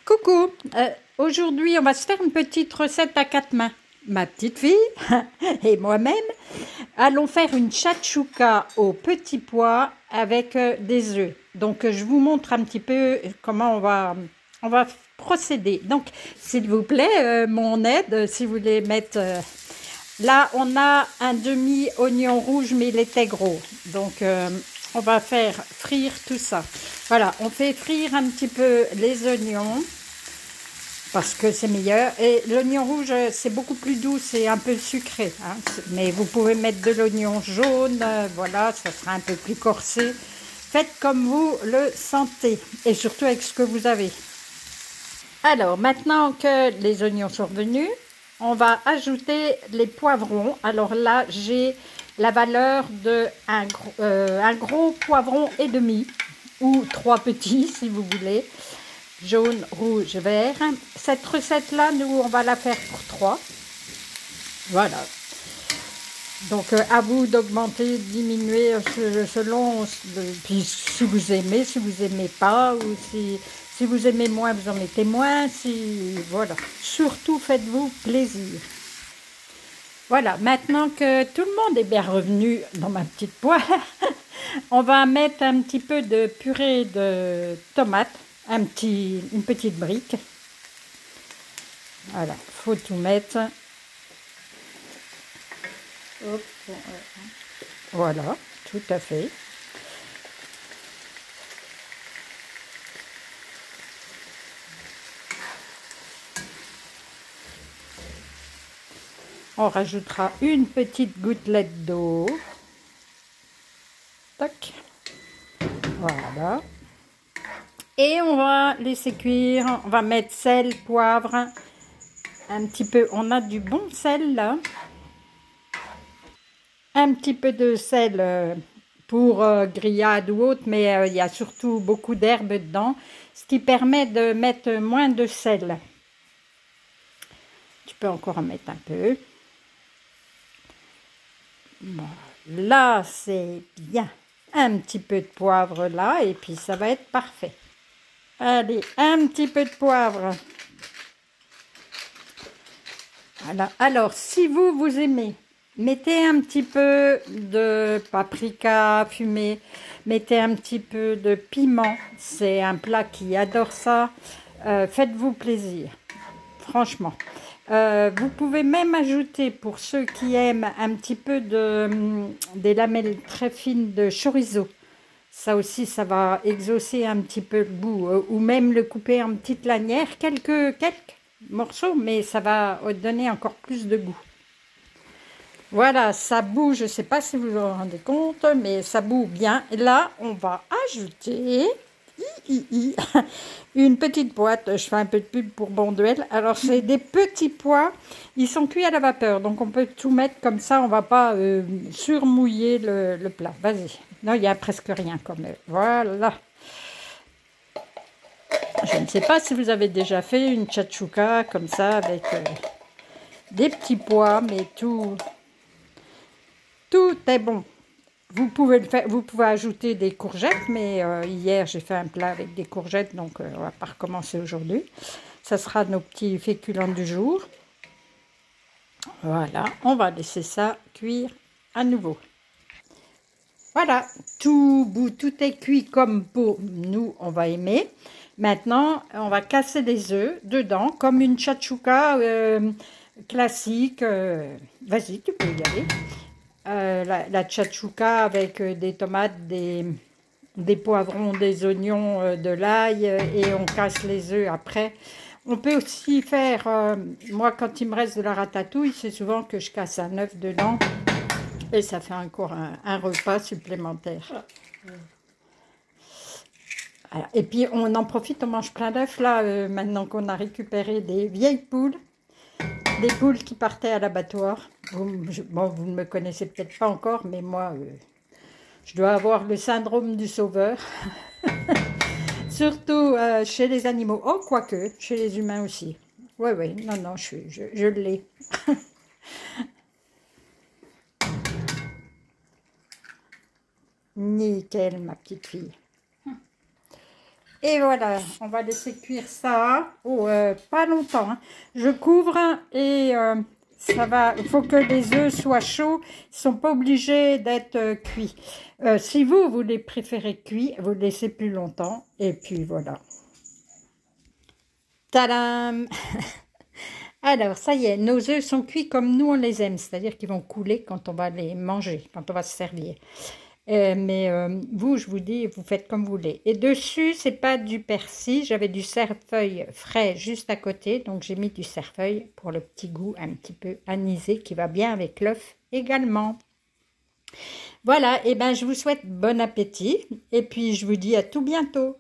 Coucou, aujourd'hui on va se faire une petite recette à quatre mains. Ma petite fille et moi-même allons faire une chachouka aux petits pois avec des œufs. Donc je vous montre un petit peu comment on va procéder. Donc s'il vous plaît, mon aide, si vous voulez mettre... là on a un demi-oignon rouge mais il était gros. Donc on va faire frire tout ça. Voilà, on fait frire un petit peu les oignons parce que c'est meilleur. Et l'oignon rouge, c'est beaucoup plus doux, c'est un peu sucré. Hein. Mais vous pouvez mettre de l'oignon jaune, voilà, ça sera un peu plus corsé. Faites comme vous le sentez et surtout avec ce que vous avez. Alors, maintenant que les oignons sont revenus, on va ajouter les poivrons. Alors là, j'ai la valeur de un gros poivron et demi, ou 3 petits si vous voulez, jaune, rouge, vert. Cette recette-là, nous, on va la faire pour 3. Voilà. Donc, à vous d'augmenter, de diminuer selon, puis si vous aimez pas, ou si vous aimez moins, vous en mettez moins, voilà. Surtout, faites-vous plaisir. Voilà, maintenant que tout le monde est bien revenu dans ma petite poêle, on va mettre un petit peu de purée de tomates, une petite brique. Voilà, faut tout mettre. Hop. Voilà, tout à fait. On rajoutera une petite gouttelette d'eau. Tac. Voilà. Et on va laisser cuire. On va mettre sel, poivre, un petit peu. On a du bon sel là. Un petit peu de sel pour grillade ou autre, mais il y a surtout beaucoup d'herbes dedans, ce qui permet de mettre moins de sel. Tu peux encore en mettre un peu. Bon, là, c'est bien. Un petit peu de poivre là, et puis ça va être parfait. Allez, un petit peu de poivre. Voilà. Alors, si vous aimez, mettez un petit peu de paprika fumé, mettez un petit peu de piment. C'est un plat qui adore ça. Faites-vous plaisir, franchement. Vous pouvez même ajouter, pour ceux qui aiment, un petit peu des lamelles très fines de chorizo. Ça aussi, ça va exaucer un petit peu le goût. Ou même le couper en petites lanières, quelques morceaux, mais ça va donner encore plus de goût. Voilà, ça bout, je ne sais pas si vous vous rendez compte, mais ça bout bien. Et là, on va ajouter une petite boîte. Je fais un peu de pub pour Bonduelle. Alors, c'est des petits pois. Ils sont cuits à la vapeur, donc on peut tout mettre comme ça. On ne va pas surmouiller le plat. Vas-y. Non, il n'y a presque rien comme... Voilà. Je ne sais pas si vous avez déjà fait une chachouka comme ça avec des petits pois, mais tout est bon. Vous pouvez le faire, vous pouvez ajouter des courgettes, mais hier j'ai fait un plat avec des courgettes, donc on va pas recommencer aujourd'hui. Ça sera nos petits féculents du jour. Voilà, on va laisser ça cuire à nouveau. Voilà, tout est cuit comme pour nous, on va aimer. Maintenant, on va casser des œufs dedans, comme une chachouka classique. Vas-y, tu peux y aller. La chachouka avec des tomates, des poivrons, des oignons, de l'ail et on casse les œufs après. On peut aussi faire, moi quand il me reste de la ratatouille, c'est souvent que je casse un œuf dedans et ça fait encore un repas supplémentaire. Voilà. Et puis on en profite, on mange plein d'œufs là, maintenant qu'on a récupéré des vieilles poules. Des poules qui partaient à l'abattoir. Bon, vous ne me connaissez peut-être pas encore, mais moi, je dois avoir le syndrome du sauveur. Surtout chez les animaux. Oh, quoique, chez les humains aussi. Oui, oui, non, je l'ai. Nickel, ma petite fille. Et voilà, on va laisser cuire ça. Oh, pas longtemps, hein. Je couvre et ça va. Il faut que les œufs soient chauds. Ils ne sont pas obligés d'être cuits. Si vous les préférez cuits, vous le laissez plus longtemps. Et puis voilà. Tadam! Alors, ça y est, nos œufs sont cuits comme nous on les aime. C'est-à-dire qu'ils vont couler quand on va les manger, quand on va se servir. Mais vous, je vous dis, vous faites comme vous voulez. Et dessus, c'est pas du persil, j'avais du cerfeuil frais juste à côté, donc j'ai mis du cerfeuil pour le petit goût un petit peu anisé qui va bien avec l'œuf également. Voilà, et ben je vous souhaite bon appétit et puis je vous dis à tout bientôt.